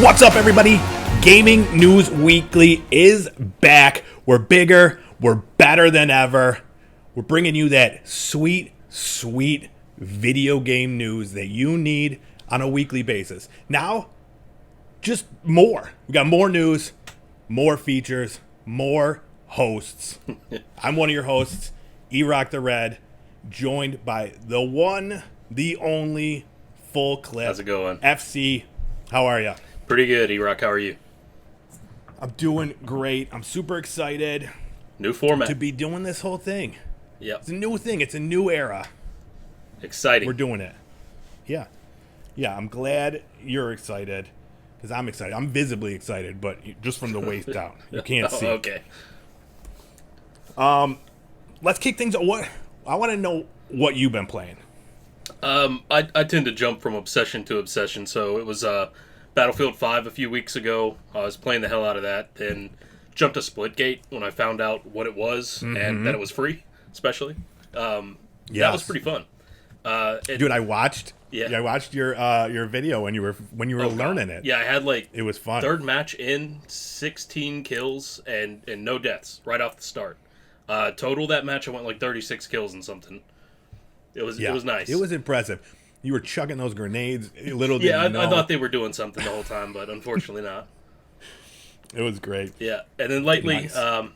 What's up, everybody? Gaming News Weekly is back. We're bigger. We're better than ever. We're bringing you that sweet, sweet video game news that you need on a weekly basis. Now, just more. We got more news, more features, more hosts. I'm one of your hosts, E-Rock the Red, joined by the one, the only, Full Clip. How's it going? FC, how are you? Pretty good, E-Rock. How are you? I'm doing great. I'm super excited New format. to be doing this whole thing. Yep. It's a new thing. It's a new era. Exciting. We're doing it. Yeah. Yeah, I'm glad you're excited because I'm excited. I'm visibly excited, but just from the waist down. You can't see. Okay. Let's kick things off. I want to know what you've been playing. I tend to jump from obsession to obsession, so it was Battlefield 5 a few weeks ago. I was playing the hell out of that, then jumped to Splitgate when I found out what it was and that it was free, especially. That was pretty fun. Dude, I watched. Yeah. I watched your video when you were learning it. Yeah, I had it was fun. Third match in, 16 kills and no deaths right off the start. Total that match I went like 36 kills and something. It was nice. It was impressive. You were chucking those grenades. Little did yeah, you know. I thought they were doing something the whole time, but unfortunately not. It was great. Yeah, and then lately, Nice.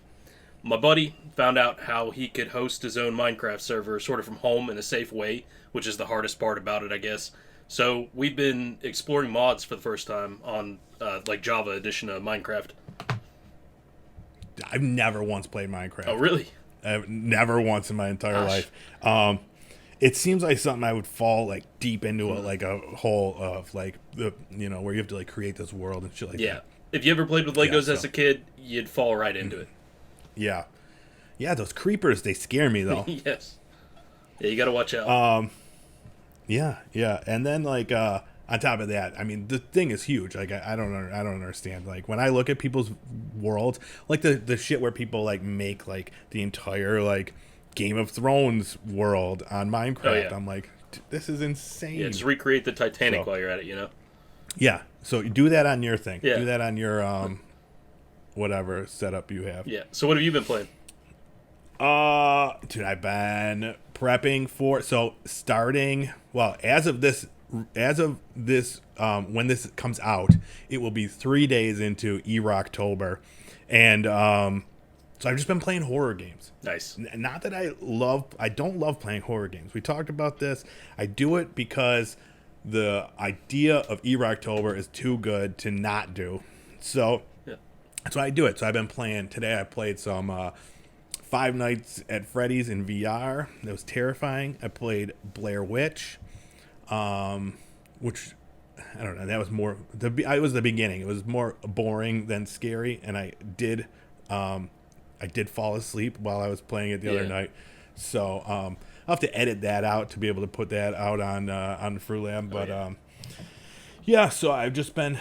My buddy found out how he could host his own Minecraft server sort of from home in a safe way, which is the hardest part about it, I guess. So we've been exploring mods for the first time on like Java edition of Minecraft. I've never once played Minecraft. Oh, really? I've never once in my entire life. It seems like something I would fall like deep into like a hole of like the where you have to like create this world and shit like Yeah. that. If you ever played with Legos as a kid, you'd fall right into it. Yeah. Yeah, those creepers, they scare me though. Yes. Yeah, you gotta watch out. Yeah. And then like on top of that, I mean the thing is huge. Like I don't understand. Like when I look at people's worlds, like the shit where people like make like the entire like Game of Thrones world on Minecraft. Oh, yeah. I'm like, this is insane. Yeah, just recreate the Titanic while you're at it, Yeah, so you do that on your thing. Yeah. Do that on your whatever setup you have. Yeah. So what have you been playing? Dude, I've been prepping for starting. Well, as of this, when this comes out, it will be 3 days into E-Rocktober, and so I've just been playing horror games. Nice. Not that I don't love playing horror games. We talked about this. I do it because the idea of E-Rocktober is too good to not do. So that's why I do it. So I've been playing. Today I played some Five Nights at Freddy's in VR. That was terrifying. I played Blair Witch, which I don't know. That was more. It was the beginning. It was more boring than scary, and I did fall asleep while I was playing it the other night. So I'll have to edit that out to be able to put that out on the FruLab. But so I've just been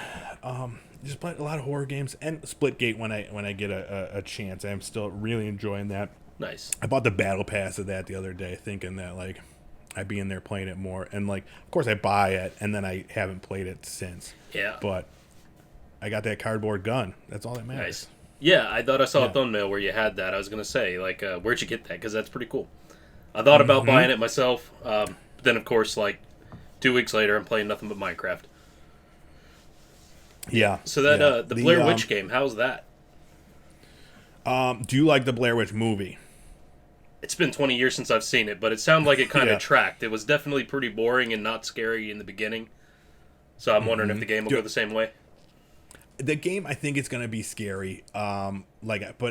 just playing a lot of horror games and Splitgate when I get a chance. I'm still really enjoying that. Nice. I bought the battle pass of that the other day, thinking that like I'd be in there playing it more. And like, of course, I buy it and then I haven't played it since. Yeah. But I got that cardboard gun. That's all that matters. Nice. Yeah, I thought I saw a thumbnail where you had that. I was going to say, like, where'd you get that? Because that's pretty cool. I thought about buying it myself. But then, of course, like, 2 weeks later, I'm playing nothing but Minecraft. Yeah. So that the Blair Witch game, how's that? Do you like the Blair Witch movie? It's been 20 years since I've seen it, but it sounded like it kind of tracked. It was definitely pretty boring and not scary in the beginning. So I'm wondering if the game will go the same way. The game, I think it's going to be scary. But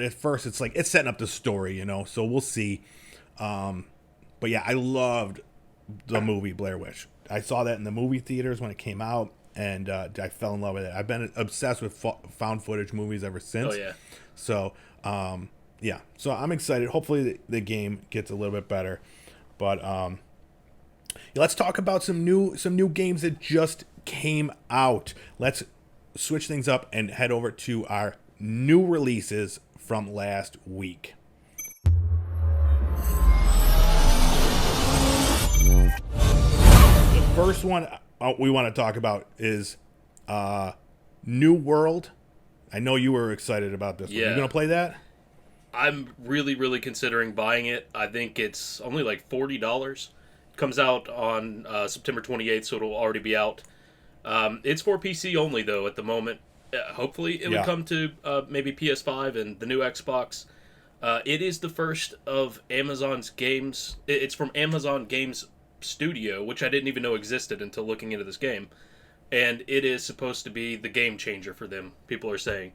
at first, it's like it's setting up the story, So we'll see. But yeah, I loved the movie Blair Witch. I saw that in the movie theaters when it came out, and I fell in love with it. I've been obsessed with found footage movies ever since. Oh yeah. So so I'm excited. Hopefully the game gets a little bit better. But let's talk about some new games that just came out. Let's switch things up and head over to our new releases from last week. The first one we want to talk about is New World. I know you were excited about this one. Yeah. You going to play that? I'm really, really considering buying it. I think it's only like $40. Comes out on September 28th, so it'll already be out. It's for PC only, though, at the moment. Hopefully it would come to maybe PS5 and the new Xbox. It is the first of Amazon's games. It's from Amazon Games Studio, which I didn't even know existed until looking into this game. And it is supposed to be the game changer for them, people are saying.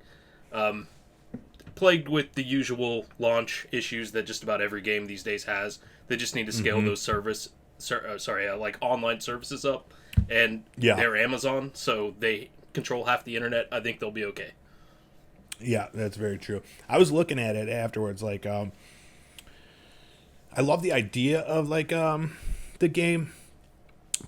Plagued with the usual launch issues that just about every game these days has. They just need to scale those like online services up. And they're Amazon, so they control half the internet. I think they'll be okay. Yeah, that's very true. I was looking at it afterwards, like, I love the idea of, like, the game,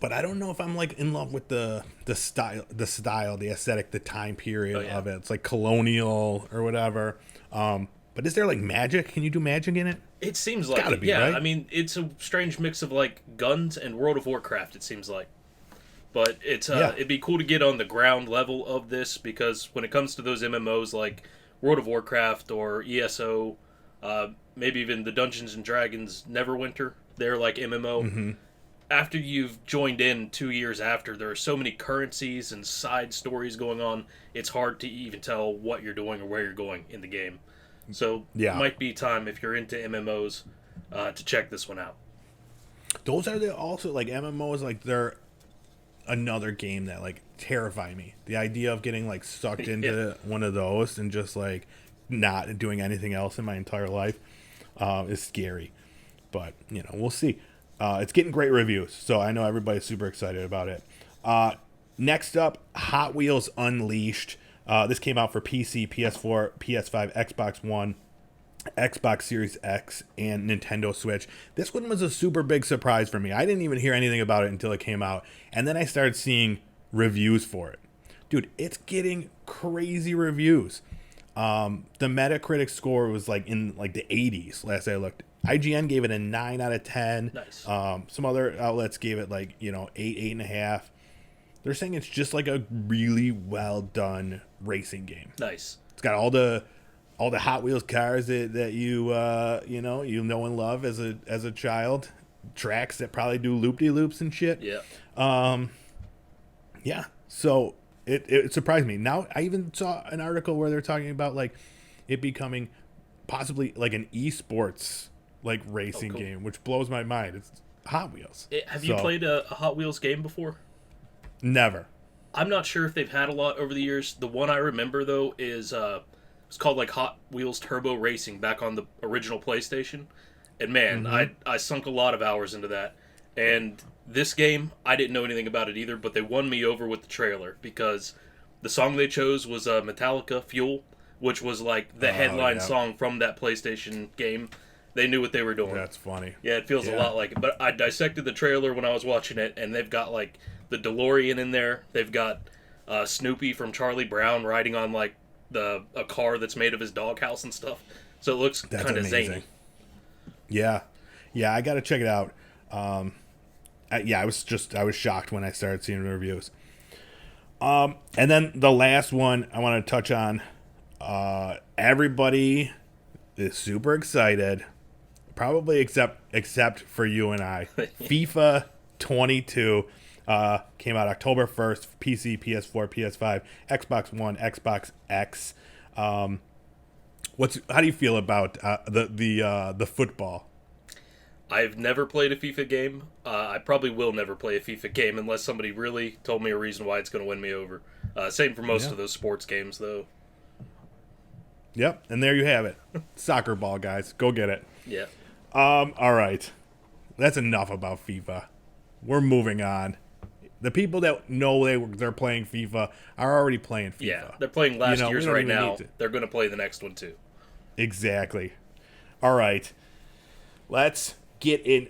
but I don't know if I'm, like, in love with the style, the aesthetic, the time period of it. It's, like, colonial or whatever. But is there, like, magic? Can you do magic in it? It seems like gotta it, be, yeah. right? I mean, it's a strange mix of, like, guns and World of Warcraft, it seems like. But it's it'd be cool to get on the ground level of this, because when it comes to those MMOs like World of Warcraft or ESO, maybe even the Dungeons and Dragons Neverwinter, they're like MMO. After you've joined in 2 years after, there are so many currencies and side stories going on, it's hard to even tell what you're doing or where you're going in the game. So it might be time, if you're into MMOs, to check this one out. Those are also, like, MMOs, like, they're another game that, like, terrify me. The idea of getting, like, sucked into one of those and just, like, not doing anything else in my entire life is scary. But, you know, we'll see. It's getting great reviews, so I know everybody's super excited about it. Next up, Hot Wheels Unleashed. This came out for PC, PS4, PS5, Xbox One, Xbox Series X, and Nintendo Switch. This one was a super big surprise for me. I didn't even hear anything about it until it came out, and then I started seeing reviews for it. Dude, it's getting crazy reviews. The Metacritic score was like in like the 80s last I looked. IGN gave it a 9 out of 10. Nice. Some other outlets gave it like, 8, 8.5. They're saying it's just like a really well done racing game. Nice. It's got all the Hot Wheels cars that you know and love as a child. Tracks that probably do loop-de-loops and shit. Yeah. Yeah. So it surprised me. Now I even saw an article where they're talking about like it becoming possibly like an esports like racing game, which blows my mind. It's Hot Wheels. Have you played a Hot Wheels game before? Never. I'm not sure if they've had a lot over the years. The one I remember though is it's called like Hot Wheels Turbo Racing back on the original PlayStation. And man, I sunk a lot of hours into that. And this game, I didn't know anything about it either, but they won me over with the trailer because the song they chose was Metallica Fuel, which was like the headline song from that PlayStation game. They knew what they were doing. That's funny. Yeah, it feels a lot like it. But I dissected the trailer when I was watching it, and they've got like the DeLorean in there. They've got Snoopy from Charlie Brown riding on like a car that's made of his doghouse and stuff. So it looks kind of zany. Yeah, I got to check it out. I was shocked when I started seeing the reviews. And then the last one I want to touch on. Everybody is super excited, probably except for you and I. FIFA 22 came out October 1st. PC, PS4, PS5, Xbox One, Xbox X. How do you feel about the football? I've never played a FIFA game. I probably will never play a FIFA game unless somebody really told me a reason why it's going to win me over. Same for most of those sports games, though. Yep, and there you have it. Soccer ball, guys. Go get it. Yeah. All right. That's enough about FIFA. We're moving on. The people that know they're playing FIFA are already playing FIFA. Yeah, they're playing last year's right now. They're going to play the next one, too. Exactly. All right. Let's get in.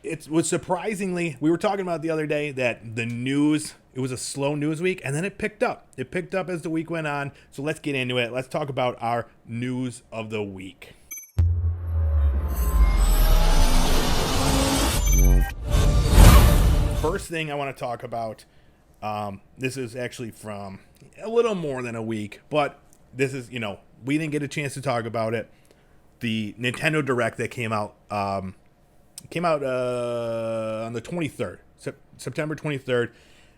It was surprisingly, we were talking about the other day that the news, it was a slow news week, and then it picked up. It picked up as the week went on. So let's get into it. Let's talk about our news of the week. First thing I want to talk about This is actually from a little more than a week, but this is, we didn't get a chance to talk about it. The Nintendo Direct that came out on the 23rd, September 23rd.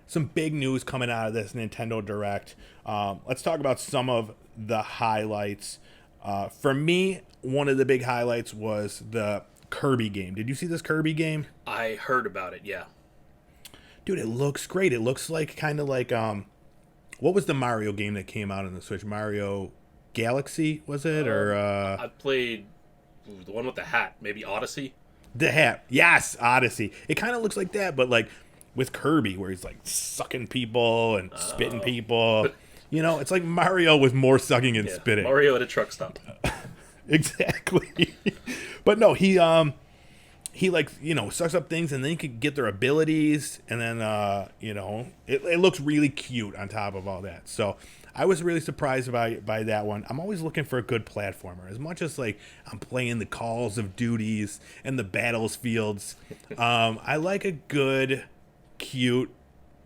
Some big news coming out of this Nintendo Direct. Let's talk about some of the highlights. For me, one of the big highlights was the Kirby game. Did you see this Kirby game? I heard about it, yeah. Dude, it looks great. It looks like kind of like what was the Mario game that came out on the Switch? Mario Galaxy, was it? I played the one with the hat, maybe Odyssey. The hat. Yes, Odyssey. It kind of looks like that, but like with Kirby, where he's like sucking people and spitting people. It's like Mario with more sucking and spitting. Mario at a truck stop. Exactly. But no, he like, sucks up things, and then you can get their abilities, and then, it looks really cute on top of all that. So I was really surprised by that one. I'm always looking for a good platformer. As much as, like, I'm playing the Calls of Duties and the Battlefields, I like a good, cute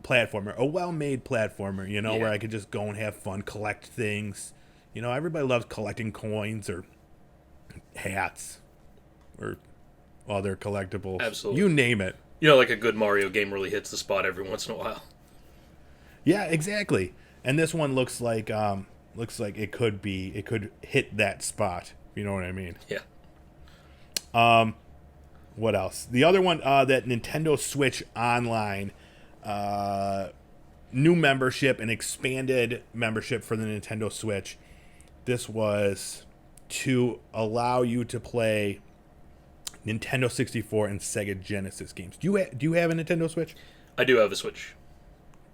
platformer, a well-made platformer, where I could just go and have fun, collect things. Everybody loves collecting coins or hats or other collectibles. Absolutely. You name it. Like a good Mario game really hits the spot every once in a while. Yeah, exactly. And this one looks like it could hit that spot. You know what I mean? Yeah. What else? The other one, that Nintendo Switch Online, new membership and expanded membership for the Nintendo Switch. This was to allow you to play Nintendo 64 and Sega Genesis games. Do you have a Nintendo Switch? I do have a Switch.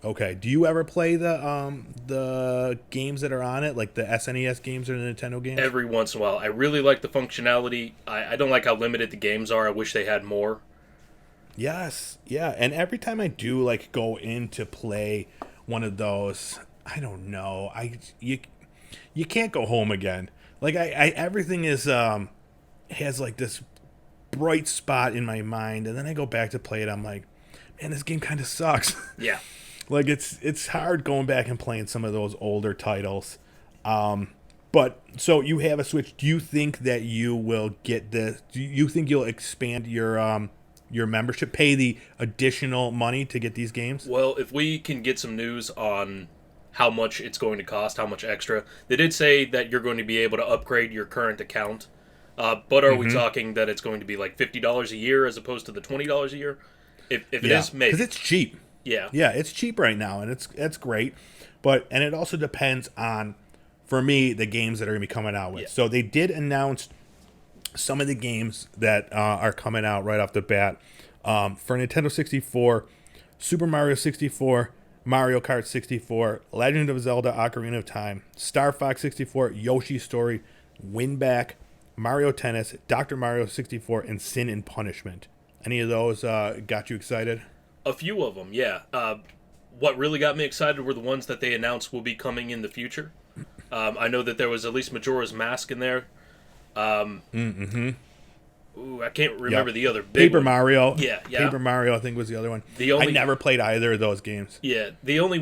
Okay. Do you ever play the games that are on it, like the SNES games or the Nintendo games? Every once in a while. I really like the functionality. I don't like how limited the games are. I wish they had more. Yes. Yeah. And every time I do like go in to play one of those, I don't know. You can't go home again. Like I everything is has like this bright spot in my mind, and then I go back to play it. I'm like, man, this game kind of sucks. Yeah. Like it's hard going back and playing some of those older titles. But so you have a Switch. Do you think that you will get this? Do you think you'll expand your membership, pay the additional money to get these games? Well, if we can get some news on how much it's going to cost, how much extra. They did say that you're going to be able to upgrade your current account. But are we talking that it's going to be like $50 a year as opposed to the $20 a year? If it is, maybe. Because it's cheap. Yeah. Yeah, it's cheap right now, and it's great. And it also depends on, for me, the games that are going to be coming out with. Yeah. So they did announce some of the games that are coming out right off the bat. For Nintendo 64, Super Mario 64, Mario Kart 64, Legend of Zelda Ocarina of Time, Star Fox 64, Yoshi's Story, Winback, Mario Tennis, Dr. Mario 64, and Sin and Punishment. Any of those got you excited? A few of them, yeah. What really got me excited were the ones that they announced will be coming in the future. I know that there was at least Majora's Mask in there. Ooh, I can't remember the other big Paper one. Mario. Yeah. Paper Mario, I think, was the other one. I never played either of those games. Yeah, the only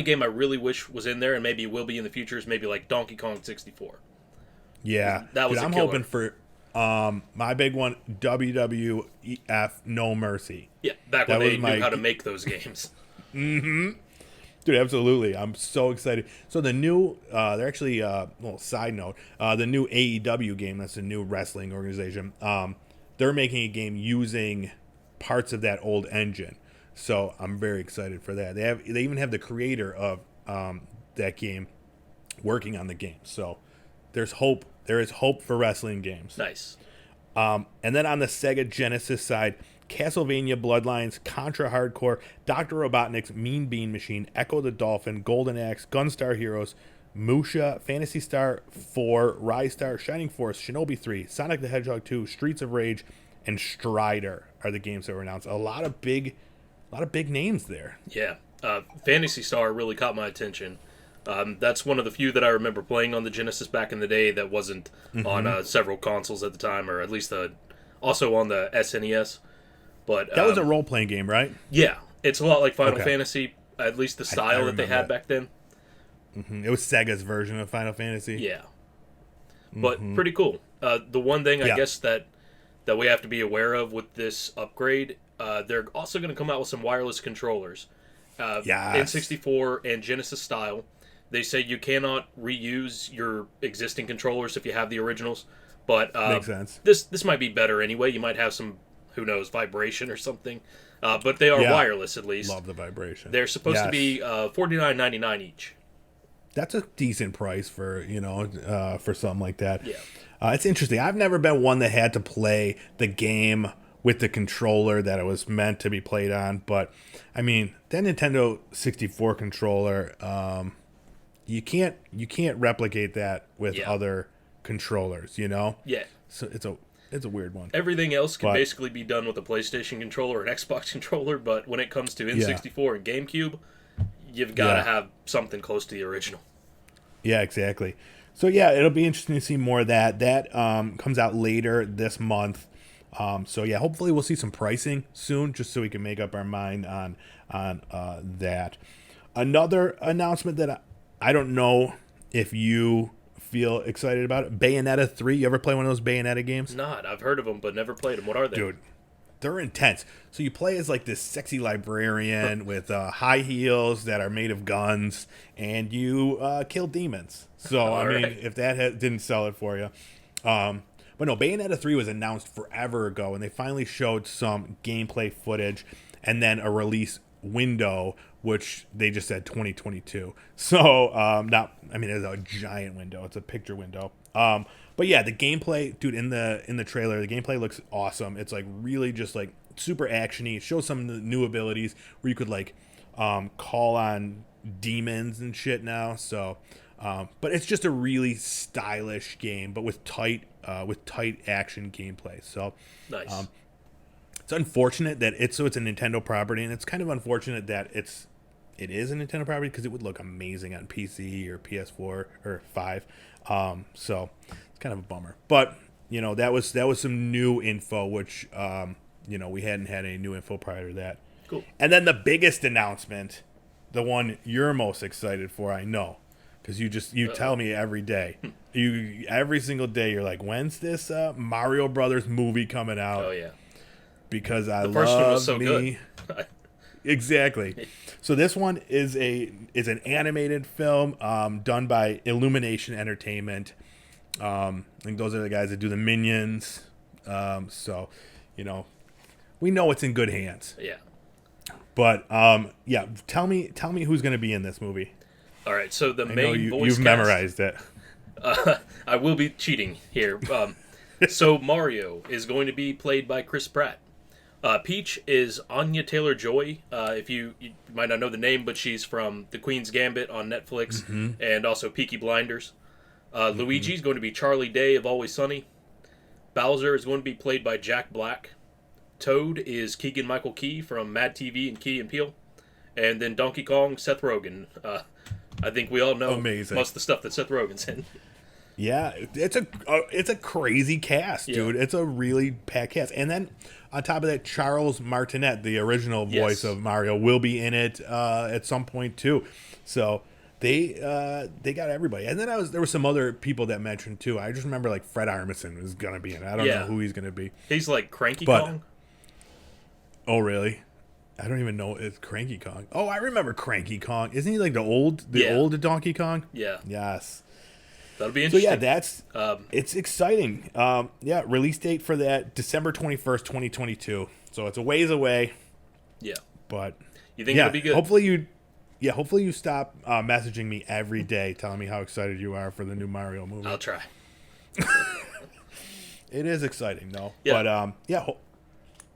game I really wish was in there, and maybe will be in the future, is maybe like Donkey Kong 64. Yeah, that was I'm killer. hoping for my big one, WWF No Mercy. Yeah, back when they knew how to make those games. Dude, absolutely. I'm so excited. So the new, they're actually, little side note, the new AEW game, that's a new wrestling organization, they're making a game using parts of that old engine. So I'm very excited for that. They even have the creator of that game working on the game. So there's hope. There is hope for wrestling games. Nice. And then on the Sega Genesis side, Castlevania Bloodlines, Contra Hardcore, Dr. Robotnik's Mean Bean Machine, Echo the Dolphin, Golden Axe, Gunstar Heroes, Musha, Phantasy Star 4, Rise Star, Shining Force, Shinobi 3, Sonic the Hedgehog 2, Streets of Rage, and Strider are the games that were announced. A lot of big names there. Yeah. Phantasy Star really caught my attention. That's one of the few that I remember playing on the Genesis back in the day that wasn't on several consoles at the time, or at least also on the SNES. But that was a role-playing game, right? Yeah, It's a lot like Final Okay. Fantasy, at least the I style that they remember had that. back then. It was Sega's version of Final Fantasy. Yeah, but pretty cool. The one thing I Yeah. guess that we have to be aware of with this upgrade, they're also going to come out with some wireless controllers, Yes. N64 and Genesis style. They say you cannot reuse your existing controllers if you have the originals, but Makes sense. this might be better anyway. You might have some, who knows, vibration or something. But they are Yeah. wireless at least. Love the vibration. They're supposed to Yes. be $49.99 each. That's a decent price for for something like that. Yeah. It's interesting. I've never been one that had to play the game with the controller that it was meant to be played on, but I mean that Nintendo 64 controller, you can't replicate that with Yeah. other controllers. Yeah. So it's a weird one. Everything else can But- basically be done with a PlayStation controller or an Xbox controller, but when it comes to N64 and GameCube, you've got to Yeah. have something close to the original. Yeah, exactly. So yeah, it'll be interesting to see more of that. That comes out later this month. So yeah, hopefully we'll see some pricing soon, just so we can make up our mind on that. Another announcement that I don't know if you feel excited about it. Bayonetta 3. You ever play one of those Bayonetta games? Not. I've heard of them, but never played them. What are they? Dude, they're intense. So you play as like this sexy librarian with high heels that are made of guns, and you kill demons. So I mean, right. if that didn't sell it for you, but no, Bayonetta 3 was announced forever ago, and they finally showed some gameplay footage, and then a release window, which they just said 2022. So not, I mean, it's a giant window. It's a picture window. But yeah, the gameplay, dude, in the trailer, the gameplay looks awesome. It's like really just like super actiony. It shows some of the new abilities where you could like call on demons and shit now. So, but it's just a really stylish game, but with tight action gameplay. So, Nice. it's unfortunate that it's a Nintendo property, and it's kind of unfortunate that it is a Nintendo property because it would look amazing on PC or PS4 or 5. So it's kind of a bummer. But that was some new info, which we hadn't had any new info prior to that. Cool. And then the biggest announcement, the one you're most excited for, I know, because you tell me every day. Every single day you're like, when's this Mario Brothers movie coming out? Oh yeah. Because I The first love one was so me. good. Exactly. So this one is an animated film done by Illumination Entertainment. I think those are the guys that do the Minions. So we know it's in good hands. Yeah. But yeah, tell me who's going to be in this movie. All right. So the I know main voice you've cast, memorized it. I will be cheating here. So Mario is going to be played by Chris Pratt. Peach is Anya Taylor-Joy. If you might not know the name, but she's from The Queen's Gambit on Netflix and also Peaky Blinders. Luigi is going to be Charlie Day of Always Sunny. Bowser is going to be played by Jack Black. Toad is Keegan-Michael Key from Mad TV and Key and Peele. And then Donkey Kong, Seth Rogen. I think we all know Amazing. most of the stuff that Seth Rogen's in. Yeah, it's a crazy cast, dude. Yeah. It's a really packed cast. And then on top of that, Charles Martinet, the original voice of Mario, will be in it at some point too. So they got everybody. And then there were some other people that mentioned too. I just remember like Fred Armisen was gonna be in it. I don't know who he's gonna be. He's like Cranky But- Kong. Oh really? I don't even know it's Cranky Kong. Oh, I remember Cranky Kong. Isn't he like the old Donkey Kong? Yeah. Yes. That'll be So interesting. yeah, that's it's exciting. Yeah, release date for that December 21st, 2022. So it's a ways away, Yeah. but You think yeah, it'll be good? hopefully you stop messaging me every day telling me how excited you are for the new Mario movie. I'll try. It is exciting though. Yeah. But yeah,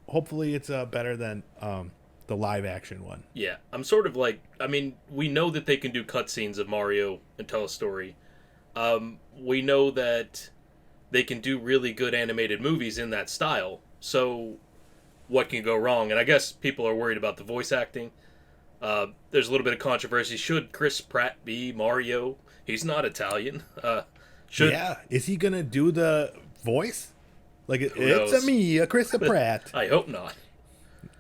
hopefully it's better than the live action one. Yeah. I'm sort of like, I mean, we know that they can do cutscenes of Mario and tell a story. We know that they can do really good animated movies in that style. So what can go wrong? And I guess people are worried about the voice acting. There's a little bit of controversy. Should Chris Pratt be Mario? He's not Italian. Yeah, is he gonna do the voice? Like it's knows? me, Chris Pratt. I hope not.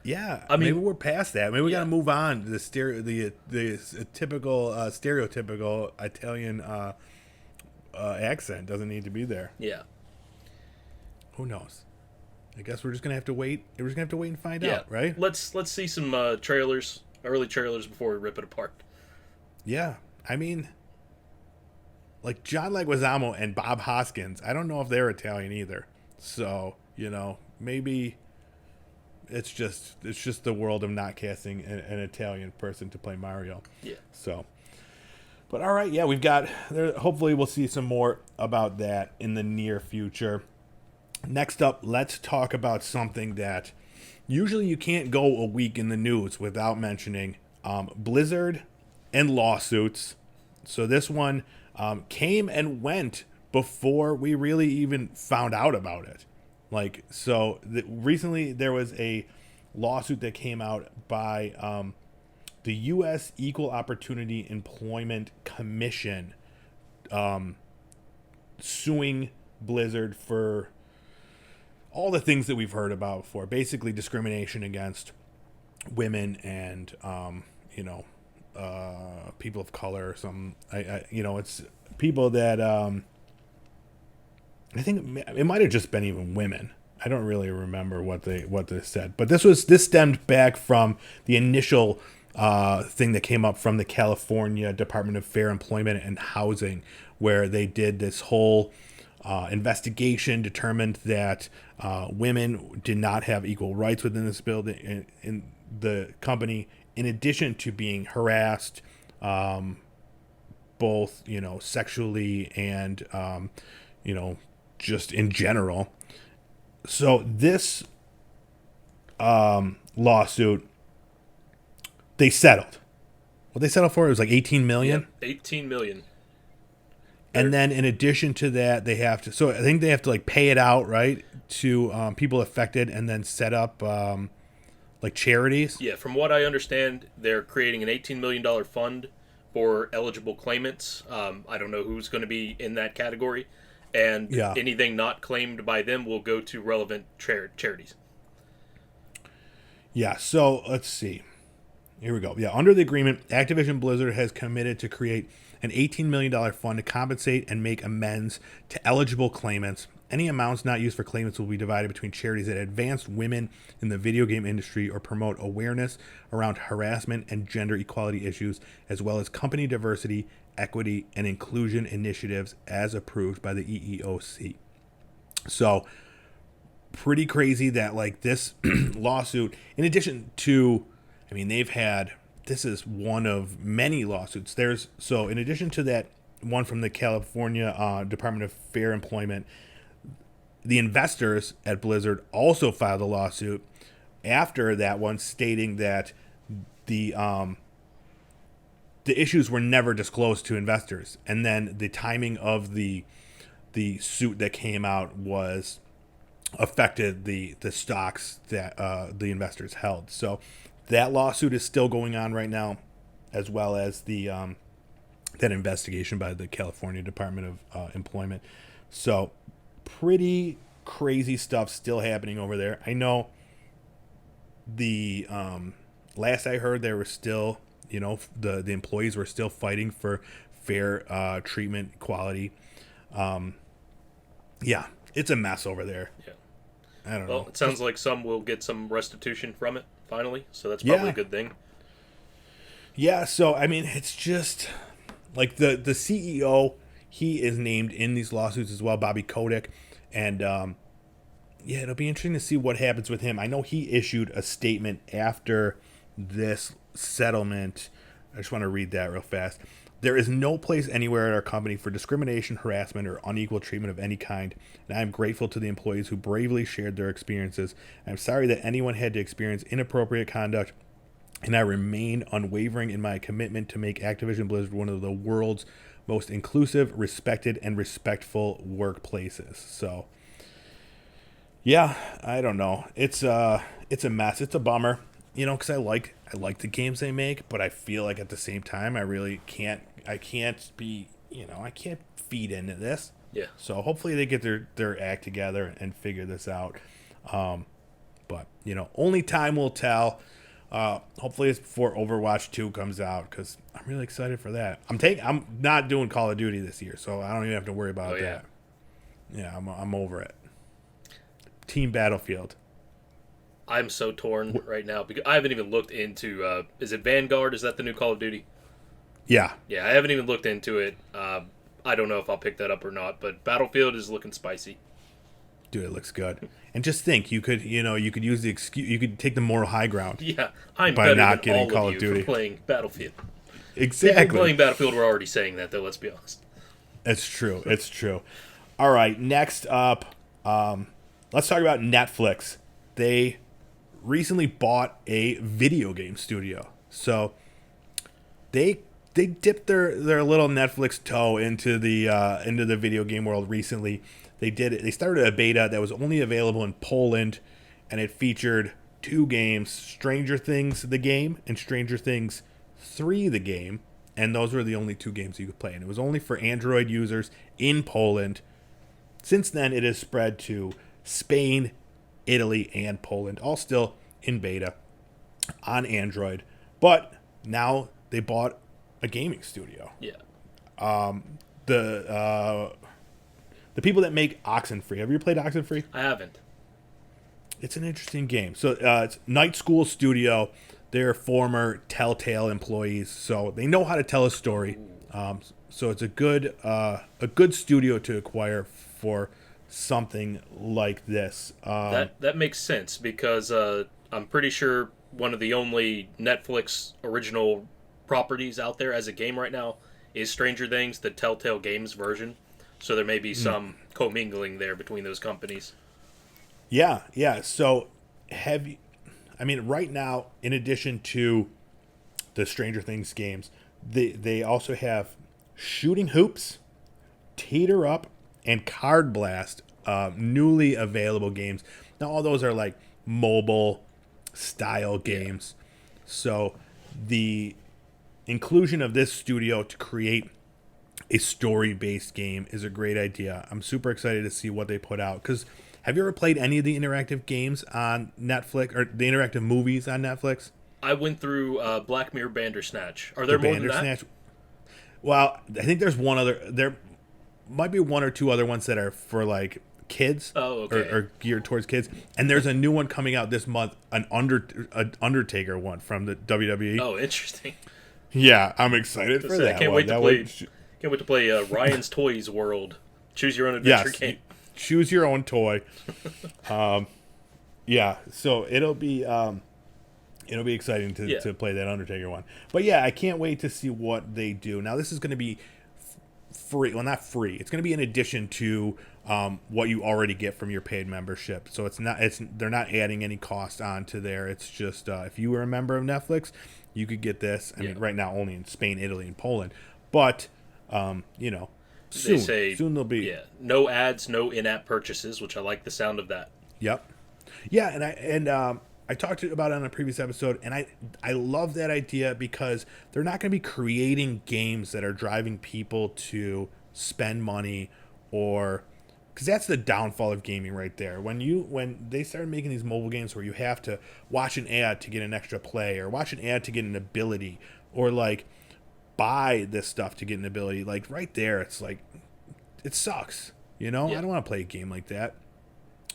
Yeah, I mean, maybe we're past that. Maybe we got yeah. to move on to the typical stereotypical Italian accent doesn't need to be there. Yeah. Who knows? I guess we're just gonna have to wait. We're just gonna have to wait and find Yeah. out, right? Let's see some trailers, early trailers before we rip it apart. Yeah, I mean, like John Leguizamo and Bob Hoskins. I don't know if they're Italian either. So maybe it's just the world of not casting an Italian person to play Mario. Yeah. So, but all right, yeah, we've got there. Hopefully, we'll see some more about that in the near future. Next up, let's talk about something that usually you can't go a week in the news without mentioning Blizzard and lawsuits. So this one came and went before we really even found out about it. Recently there was a lawsuit that came out by the U.S. Equal Opportunity Employment Commission suing Blizzard for all the things that we've heard about before, basically discrimination against women and people of color. It's people that I think it might have just been even women. I don't really remember what they said, but this stemmed back from the initial thing that came up from the California Department of Fair Employment and Housing, where they did this whole investigation, determined that women did not have equal rights within this building in the company, in addition to being harassed, both sexually and just in general. So this lawsuit, they settled. What they settled for, it was like 18 million. Yep, 18 million. And then in addition to that, they have to. So I think they have to like pay it out, right, to people affected, and then set up like charities. Yeah, from what I understand, they're creating an $18 million fund for eligible claimants. I don't know who's going to be in that category, and anything not claimed by them will go to relevant charities. Yeah. So let's see. Here we go. Yeah. Under the agreement, Activision Blizzard has committed to create an $18 million fund to compensate and make amends to eligible claimants. Any amounts not used for claimants will be divided between charities that advance women in the video game industry or promote awareness around harassment and gender equality issues, as well as company diversity, equity, and inclusion initiatives as approved by the EEOC. So, pretty crazy that like this lawsuit, in addition to, I mean, this is one of many lawsuits. In addition to that one from the California Department of Fair Employment, the investors at Blizzard also filed a lawsuit after that one, stating that the issues were never disclosed to investors, and then the timing of the suit that came out was affected the stocks that the investors held. So that lawsuit is still going on right now, as well as the that investigation by the California Department of Employment. So pretty crazy stuff still happening over there. I know the last I heard, there were still, the employees were still fighting for fair treatment, equality. Yeah, it's a mess over there. Yeah. I don't know. Well, it sounds like some will get some restitution from it finally, so that's probably a good thing. Yeah, so I mean, it's just like the CEO, he is named in these lawsuits as well, Bobby Kotick, and it'll be interesting to see what happens with him. I know he issued a statement after this settlement. I just want to read that real fast. There is no place anywhere at our company for discrimination, harassment, or unequal treatment of any kind, and I am grateful to the employees who bravely shared their experiences. I'm sorry that anyone had to experience inappropriate conduct, and I remain unwavering in my commitment to make Activision Blizzard one of the world's most inclusive, respected, and respectful workplaces. So, yeah, I don't know. It's a mess. It's a bummer, because I like the games they make, but I feel like at the same time I really can't. I can't feed into this. Yeah. So hopefully they get their act together and figure this out. But, only time will tell. Hopefully it's before Overwatch 2 comes out, because I'm really excited for that. I'm not doing Call of Duty this year, so I don't even have to worry about that. Yeah, I'm over it. Team Battlefield. I'm so torn right now because I haven't even looked into. Is it Vanguard? Is that the new Call of Duty? Yeah. Yeah, I haven't even looked into it. I don't know if I'll pick that up or not, but Battlefield is looking spicy. Dude, it looks good. And just think, you could use the excuse, you could take the moral high ground. Yeah, I'm by better not than getting all Call of of you Duty for playing Battlefield. Exactly. People playing Battlefield were already saying that, though. Let's be honest. It's true. It's true. All right. Next up, let's talk about Netflix. They recently bought a video game studio, so they dipped their little Netflix toe into the video game world recently. They did it. They started a beta that was only available in Poland, and it featured 2 games: Stranger Things the game and Stranger Things 3 the game. And those were the only 2 games you could play. And it was only for Android users in Poland. Since then, it has spread to Spain, Italy, and Poland, all still in beta on Android. But now they bought a gaming studio. Yeah. The people that make Oxenfree. Have you ever played Oxenfree? I haven't. It's an interesting game. So it's Night School Studio. They're former Telltale employees, so they know how to tell a story. So it's a good studio to acquire for something like this. That makes sense because I'm pretty sure one of the only Netflix original properties out there as a game right now is Stranger Things, the Telltale Games version. So there may be some commingling there between those companies. Yeah. So right now, in addition to the Stranger Things games, they also have Shooting Hoops, Teeter Up, and Card Blast, newly available games. Now, all those are like mobile style games. So the inclusion of this studio to create a story-based game is a great idea. I'm super excited to see what they put out, because have you ever played any of the interactive games on Netflix, or the interactive movies on Netflix? I went through Black Mirror Bandersnatch. Are there more than that? Well, I think there's one other. There might be 1 or 2 other ones that are for like kids. Oh, okay. Or geared towards kids. And there's a new one coming out this month, an Undertaker one from the WWE. Oh, interesting. Yeah, I'm excited for that. Can't wait to play Ryan's Toys World. Choose your own adventure game. Choose your own toy. Yeah, so it'll be exciting to play that Undertaker one. But yeah, I can't wait to see what they do. Now, this is going to be free. Well, not free. It's going to be in addition to what you already get from your paid membership. So they're not adding any cost onto there. It's just if you were a member of Netflix, you could get this. I mean, right now only in Spain, Italy, and Poland. But soon they'll be no ads, no in-app purchases, which I like the sound of that. Yep. Yeah, and I talked about it on a previous episode, and I love that idea, because they're not going to be creating games that are driving people to spend money, or because that's the downfall of gaming right there. When they started making these mobile games where you have to watch an ad to get an extra play, or watch an ad to get an ability, or like buy this stuff to get an ability, like right there, it's like, it sucks. I don't want to play a game like that.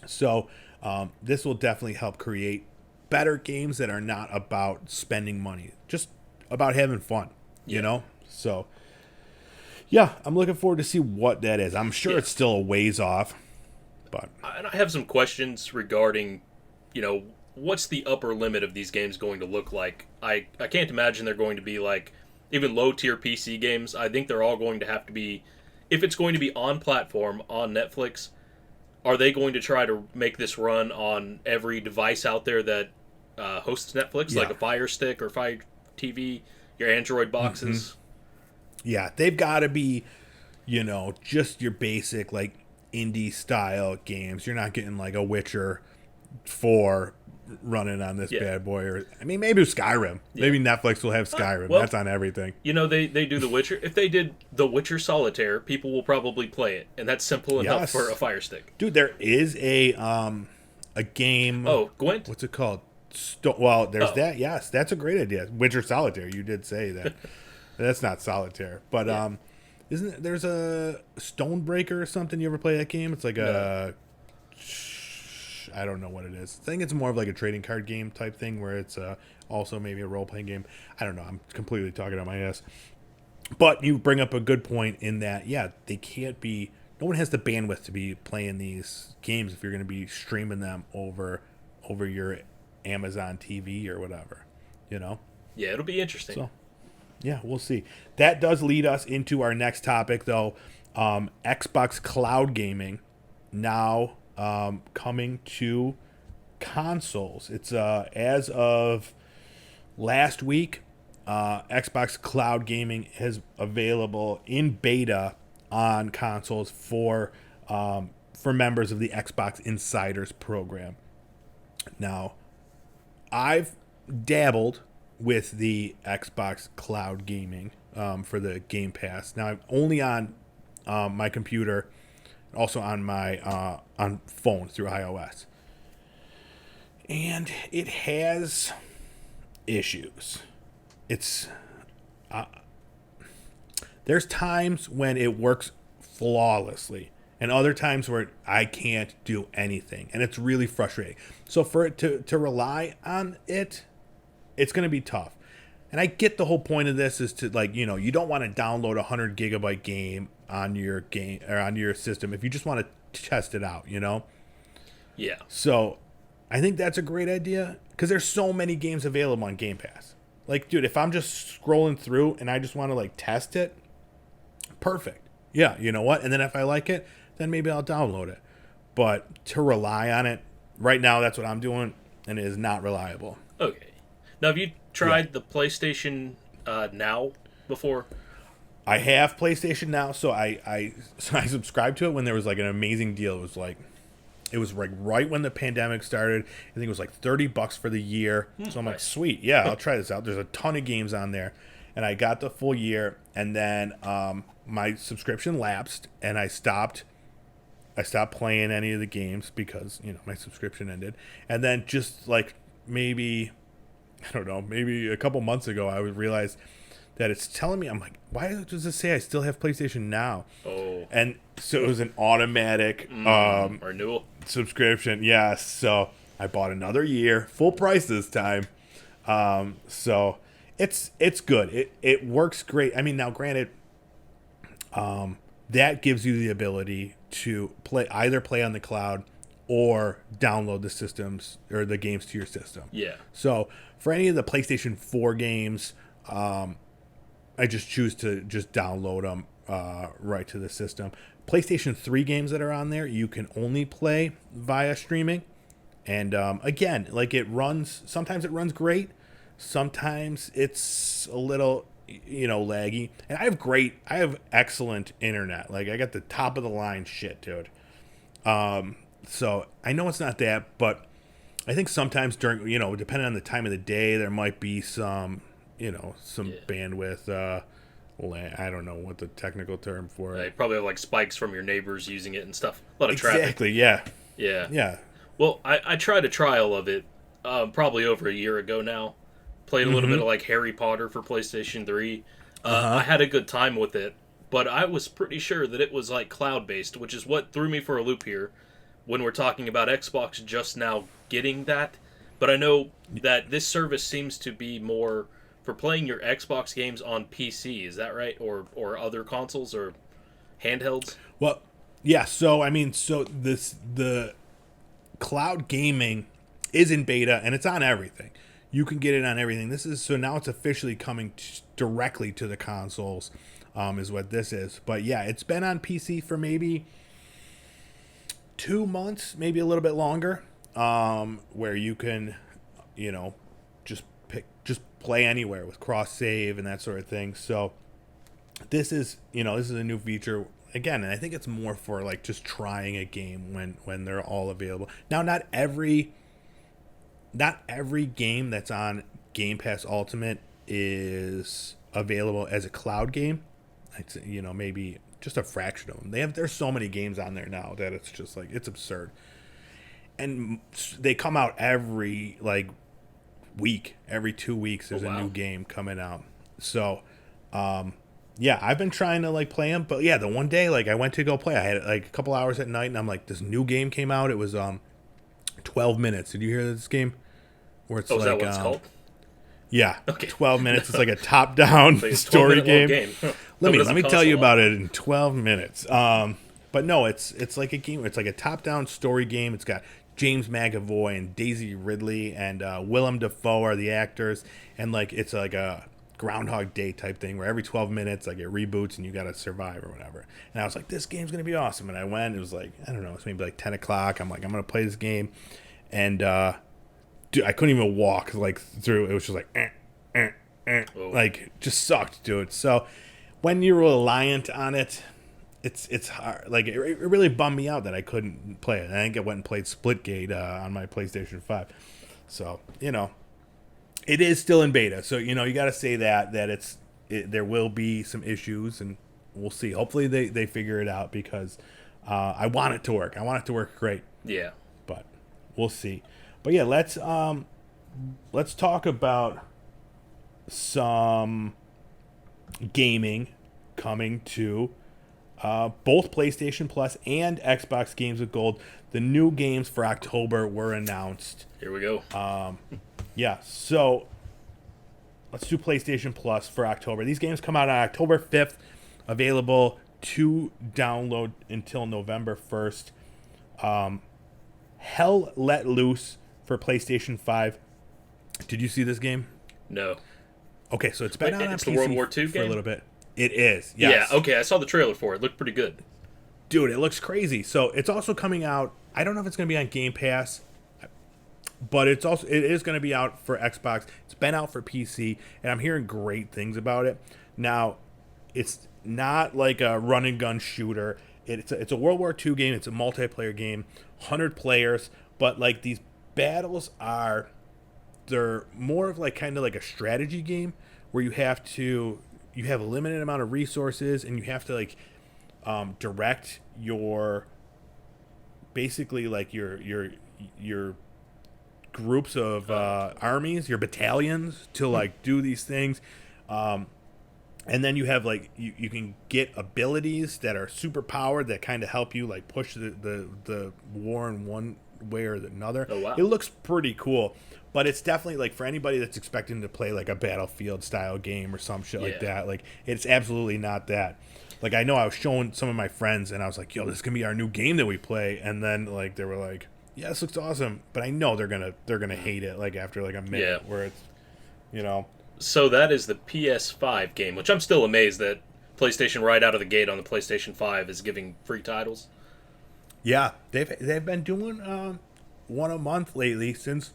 So this will definitely help create better games that are not about spending money, just about having fun, So yeah, I'm looking forward to see what that is. I'm sure it's still a ways off, but I have some questions regarding, what's the upper limit of these games going to look like? I can't imagine they're going to be like even low tier PC games. I think they're all going to have to be, if it's going to be on platform on Netflix, are they going to try to make this run on every device out there that hosts Netflix, like a Fire Stick or Fire TV, your Android boxes? Mm-hmm. Yeah, they've got to be, just your basic like indie style games. You're not getting like a Witcher 4 running on this bad boy, or maybe Skyrim. Maybe Netflix will have Skyrim. That's on everything. They do The Witcher. If they did The Witcher Solitaire, people will probably play it, and that's simple enough for a Fire Stick. Dude, there is a a game. Oh, Gwent? What's it called? Well, there's Oh. that. Yes, that's a great idea. Witcher Solitaire. You did say that. That's not solitaire, but Yeah. isn't it, there's a Stonebreaker or something? You ever play that game? It's like No. a I don't know what it is. I think it's more of like a trading card game type thing where it's also maybe a role playing game. I don't know. I'm completely talking out my ass. But you bring up a good point in that, yeah, they can't be. No one has the bandwidth to be playing these games if you're going to be streaming them over your Amazon TV or whatever, you know. Yeah, it'll be interesting. So yeah, we'll see. That does lead us into our next topic, though. Xbox cloud gaming now coming to consoles. It's as of last week, Xbox cloud gaming is available in beta on consoles for members of the Xbox Insiders program. Now, I've dabbled with the Xbox cloud gaming for the Game Pass. Now I'm only on my computer, also on my on phone through iOS, and it has issues. It's there's times when it works flawlessly, and other times where I can't do anything, and it's really frustrating. So for it to rely on it, it's going to be tough. And I get the whole point of this is to, like, you don't want to download a 100 gigabyte game on your game or on your system if you just want to test it out, Yeah. So I think that's a great idea because there's so many games available on Game Pass. Like, dude, if I'm just scrolling through and I just want to like test it, perfect. Yeah, you know what? And then if I like it, then maybe I'll download it. But to rely on it right now, that's what I'm doing, and it is not reliable. Okay. Now, have you tried the PlayStation Now before? I have PlayStation Now, so I subscribed to it when there was like an amazing deal. It was like right when the pandemic started. I think it was like $30 for the year. So I'm like, sweet, yeah, I'll try this out. There's a ton of games on there, and I got the full year, and then my subscription lapsed, and I stopped playing any of the games because my subscription ended, and then just like maybe I don't know, maybe a couple months ago, I would realize that it's telling me, I'm like, why does it say I still have PlayStation Now? Oh. And so it was an automatic renewal subscription. Yes. So I bought another year, full price this time. So it's good. It works great. I mean, now granted, that gives you the ability to either play on the cloud or download the systems or the games to your system. Yeah. So for any of the PlayStation 4 games, I just choose to just download them right to the system. PlayStation 3 games that are on there, you can only play via streaming. And again, like sometimes it runs great. Sometimes it's a little, laggy. And I have excellent internet. Like I got the top of the line shit, dude. So I know it's not that, but I think sometimes during, depending on the time of the day, there might be some bandwidth. I don't know what the technical term for it. You probably have like spikes from your neighbors using it and stuff. A lot of traffic. Exactly. Yeah. Yeah. Yeah. Well, I tried a trial of it probably over a year ago now. Played a little bit of like Harry Potter for PlayStation 3. I had a good time with it, but I was pretty sure that it was like cloud-based, which is what threw me for a loop here when we're talking about Xbox just now getting that. But I know that this service seems to be more for playing your Xbox games on PC. Is that right? Or other consoles or handhelds? Well, yeah. So I mean, the cloud gaming is in beta and it's on everything. You can get it on everything. So now it's officially coming directly to the consoles, is what this is. But yeah, it's been on PC for maybe 2 months, maybe a little bit longer, where you can, just play anywhere with cross save and that sort of thing. So this is a new feature again, and I think it's more for like just trying a game when they're all available. Now, not every game that's on Game Pass Ultimate is available as a cloud game. I'd say, maybe just a fraction of them. There's so many games on there now that it's just like, it's absurd. and they come out every like week, every 2 weeks. There's a new game coming out. So, yeah, I've been trying to like play them, but yeah, the one day like I went to go play, I had like a couple hours at night, and I'm like, this new game came out. It was 12 minutes. Did you hear this game? Where it's is that like what it's called? Yeah, Okay. 12 minutes. It's like a top-down Like a story 12-minute long game. Huh. Let me tell you about it in 12 minutes. But no, it's like a game. It's like a top-down story game. It's got James McAvoy and Daisy Ridley and Willem Dafoe are the actors, and like it's like a Groundhog Day type thing where every 12 minutes like it reboots and you got to survive or whatever. And I was like, this game's gonna be awesome. And I went. It was like, I don't know, it's maybe like 10 o'clock. I'm like, I'm gonna play this game, and dude, I couldn't even walk like through. It was just like, like just sucked, dude. So when you're reliant on it, it's hard. Like it really bummed me out that I couldn't play it. I think I went and played Splitgate on my PlayStation 5. So it is still in beta. So you got to say that there will be some issues, and we'll see. Hopefully they figure it out because I want it to work. I want it to work great. Yeah, but we'll see. But yeah, let's talk about some gaming coming to both PlayStation Plus and Xbox Games with Gold. The new games for October were announced. Here we go. Yeah, so let's do PlayStation Plus for October. These games come out on October 5th, available to download until November 1st. Hell Let Loose for PlayStation 5. Did you see this game? No. Okay, so it's been out on it's PC the World War II for game? a little bit. It is, yes. Yeah, okay, I saw the trailer for it. It looked pretty good. Dude, it looks crazy. So it's also coming out. I don't know if it's going to be on Game Pass, but it is going to be out for Xbox. It's been out for PC, and I'm hearing great things about it. Now, it's not like a run and gun shooter. It's a World War II game. It's a multiplayer game, 100 players, but like these battles they're more of like kind of like a strategy game where you have a limited amount of resources, and you have to like direct your basically like your groups of armies, your battalions to like do these things. And then you have like you can get abilities that are super powered that kind of help you like push the war in one way or another. Oh, wow. It looks pretty cool, but it's definitely like for anybody that's expecting to play like a Battlefield style game or some shit like that. Like it's absolutely not that. Like I know I was showing some of my friends and I was like, "Yo, this is gonna be our new game that we play," and then like they were like, "Yeah, this looks awesome," but I know they're gonna hate it like after like a minute where it's So that is the PS5 game, which I'm still amazed that PlayStation right out of the gate on the PlayStation 5 is giving free titles. Yeah, they've been doing one a month lately since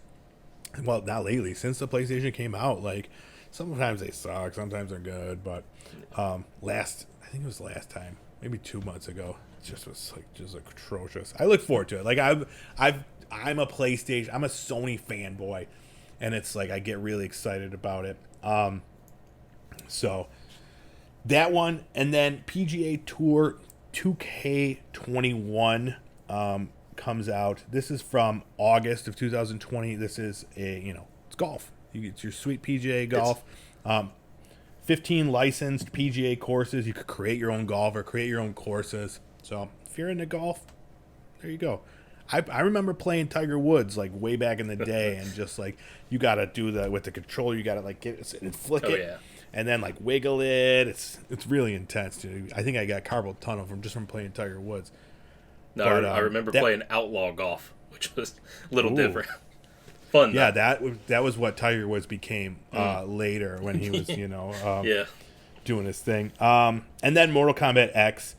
the PlayStation came out. Like sometimes they suck, sometimes they're good, but I think it was last time, maybe 2 months ago, it just was like just atrocious. I look forward to it. Like I'm a Sony fanboy, and it's like I get really excited about it. So that one, and then PGA Tour 2K21 comes out. This is from August of 2020. This is it's golf. You get your sweet PGA golf. 15 licensed PGA courses. You could create your own golf or create your own courses. So if you're into golf, there you go. I remember playing Tiger Woods like way back in the day, and just like you gotta do that with the controller. You gotta like get it and flick it, and then like wiggle it. It's really intense, dude. I think I got carpal tunnel from playing Tiger Woods. No, but, I remember playing outlaw golf, which was a little different. Fun. Yeah, that was what Tiger Woods became later when he was doing his thing. And then Mortal Kombat X.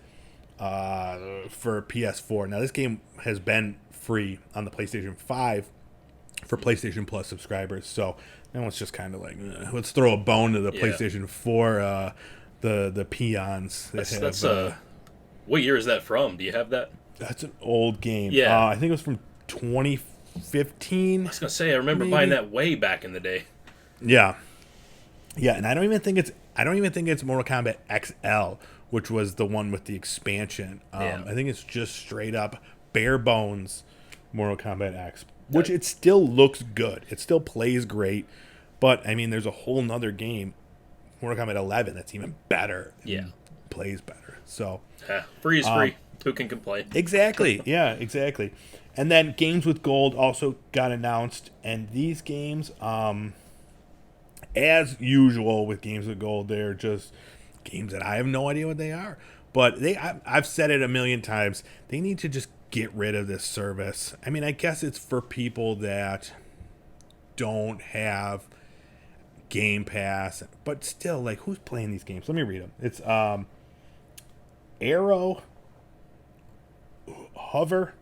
For PS4. Now this game has been free on the PlayStation 5 for PlayStation Plus subscribers, so now it's just kind of like let's throw a bone to the PlayStation 4 the peons. That's what year is that from? Do you have that? That's an old game. Yeah, I think it was from 2015. I was gonna say I remember buying that way back in the day. Yeah, and I don't even think it's Mortal Kombat XL, which was the one with the expansion. I think it's just straight up bare bones Mortal Kombat X, which it still looks good. It still plays great. But, I mean, there's a whole nother game, Mortal Kombat 11, that's even better. Yeah. Plays better. So free is free. Who can complain? Exactly. Yeah, exactly. And then Games with Gold also got announced. And these games, as usual with Games with Gold, they're just games that I have no idea what they are. But I've said it a million times. They need to just get rid of this service. I mean, I guess it's for people that don't have Game Pass, but still, like, who's playing these games? Let me read them. It's Arrow, Hover,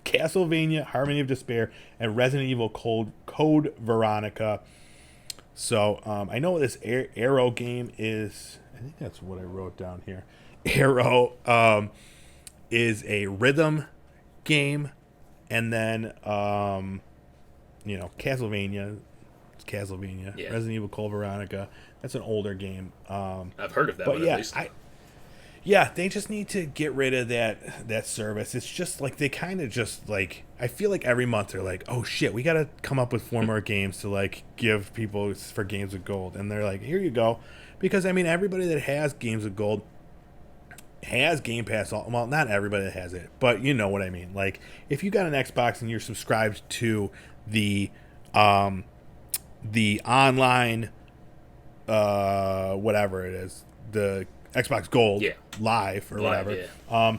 Castlevania, Harmony of Despair, and Resident Evil Code Veronica. So I know this Arrow game is. I think that's what I wrote down here. Arrow is a rhythm game, and then Castlevania. It's Castlevania. Yeah. Resident Evil Code Veronica. That's an older game. I've heard of that one at least. Yeah, they just need to get rid of that service. It's just like they kind of just like, I feel like every month they're like, oh shit, we got to come up with 4 more games to like give people for Games with Gold. And they're like, here you go. Because I mean, everybody that has Games with Gold has Game Pass. Well, not everybody that has it, but you know what I mean. Like if you got an Xbox and you're subscribed to the online, whatever it is, the Xbox Gold Live or whatever. Yeah.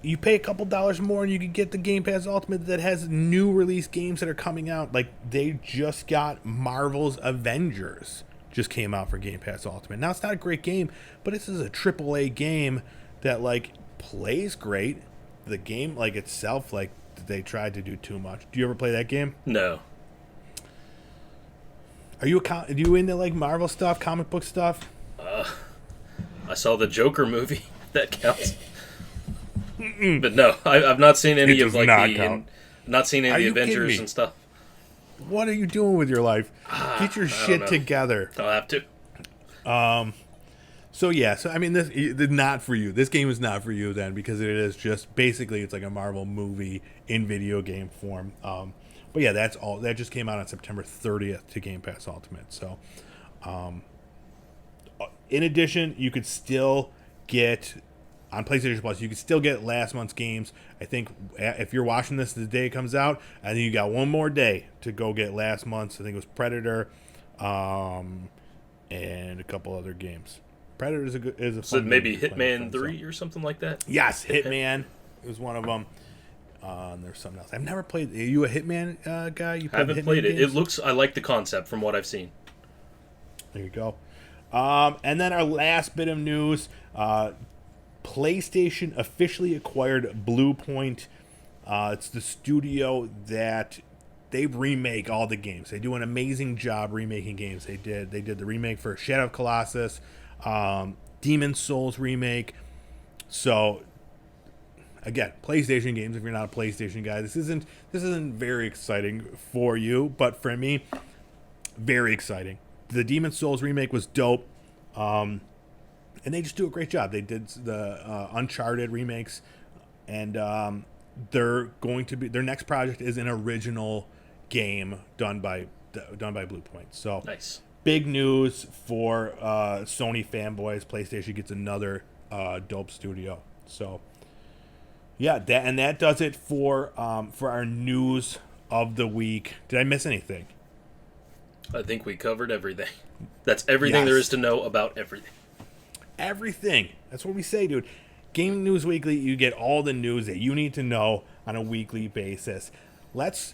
You pay a couple dollars more and you can get the Game Pass Ultimate that has new release games that are coming out. Like they just got Marvel's Avengers just came out for Game Pass Ultimate. Now it's not a great game, but this is a AAA game that like plays great. The game like itself, like they tried to do too much. Do you ever play that game? No. Are you into like Marvel stuff, comic book stuff? I saw the Joker movie. That counts. But no, I've not seen any of like not seen any of the Avengers and stuff. What are you doing with your life? Get your shit together. I'll have to. So I mean, this is not for you. This game is not for you then, because it is just basically it's like a Marvel movie in video game form. But yeah, that's all. That just came out on September 30th to Game Pass Ultimate. So, in addition, you could still get on PlayStation Plus. You could still get last month's games. I think if you're watching this the day it comes out, I think you got one more day to go get last month's. I think it was Predator, and a couple other games. Predator is a fun so maybe game Hitman 3 or something like that. Yes, Hitman is one of them. There's something else. I've never played. Are you a Hitman guy? You haven't played it. It looks. I like the concept from what I've seen. There you go. And then our last bit of news: PlayStation officially acquired BluePoint. It's the studio that they remake all the games. They do an amazing job remaking games. They did the remake for Shadow of Colossus, Demon's Souls remake. So. Again, PlayStation games. If you're not a PlayStation guy, this isn't very exciting for you, but for me, very exciting. The Demon's Souls remake was dope, and they just do a great job. They did the Uncharted remakes, and they're going to be their next project is an original game done by BluePoint. So nice, big news for Sony fanboys. PlayStation gets another dope studio. So. Yeah, that does it for our news of the week. Did I miss anything? I think we covered everything. That's everything there is to know about everything. Everything. That's what we say, dude. Gaming News Weekly, you get all the news that you need to know on a weekly basis. Let's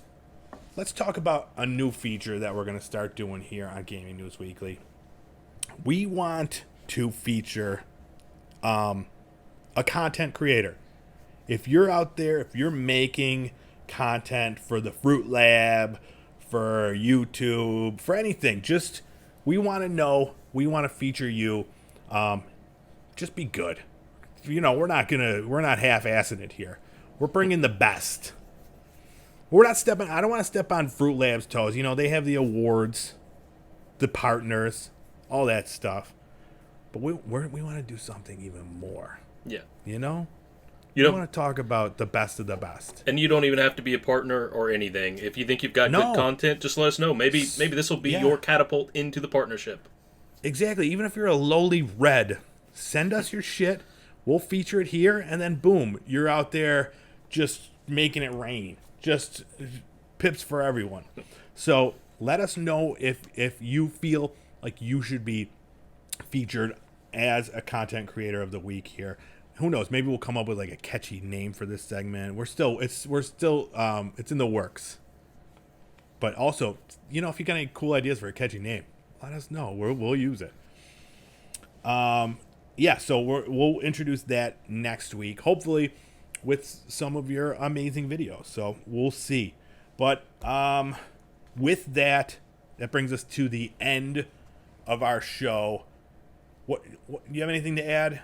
talk about a new feature that we're going to start doing here on Gaming News Weekly. We want to feature a content creator. If you're out there, if you're making content for the Fruit Lab, for YouTube, for anything, just we want to know, we want to feature you. Just be good. You know, we're not half-assing it here. We're bringing the best. I don't want to step on Fruit Lab's toes. You know, they have the awards, the partners, all that stuff. But we want to do something even more. Yeah. You know? You We know, want to talk about the best of the best. and you don't even have to be a partner or anything. If you think you've got No. good content, just let us know. Maybe this will be Yeah. your catapult into the partnership. Exactly. Even if you're a lowly red, send us your shit. We'll feature it here, and then boom, you're out there just making it rain. Just pips for everyone. So let us know if you feel like you should be featured as a content creator of the week here. Who knows? Maybe we'll come up with like a catchy name for this segment. It's in the works. But also, if you got any cool ideas for a catchy name, let us know. We'll use it. So we'll introduce that next week, hopefully with some of your amazing videos. So we'll see. But with that brings us to the end of our show. What do you have anything to add?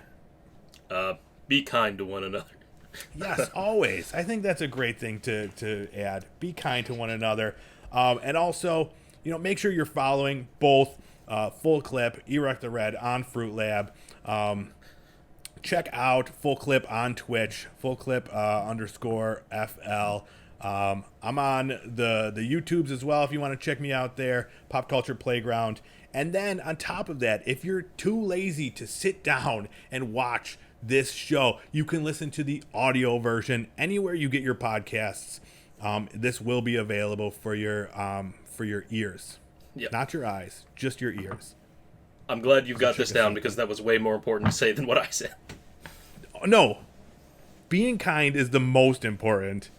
Be kind to one another. Yes, always. I think that's a great thing to add. Be kind to one another. And also, make sure you're following both Full Clip, Erect the Red on Fruit Lab. Check out Full Clip on Twitch, Full Clip _FL. I'm on the YouTubes as well if you want to check me out there, Pop Culture Playground. And then on top of that, if you're too lazy to sit down and watch this show, you can listen to the audio version anywhere you get your podcasts. This will be available for your ears. Yep. Not your eyes, just your ears. I'm glad you got this down because that was way more important to say than what I said. No, being kind is the most important.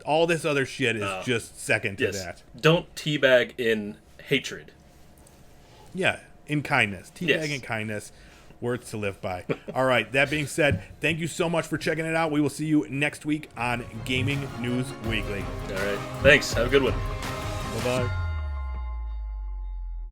All this other shit is just second to that. Don't teabag in hatred. Yeah, in kindness. Teabag in kindness. Words to live by. All right, that being said, thank you so much for checking it out. We will see you next week on Gaming News Weekly. All right. Thanks. Have a good one. Bye-bye.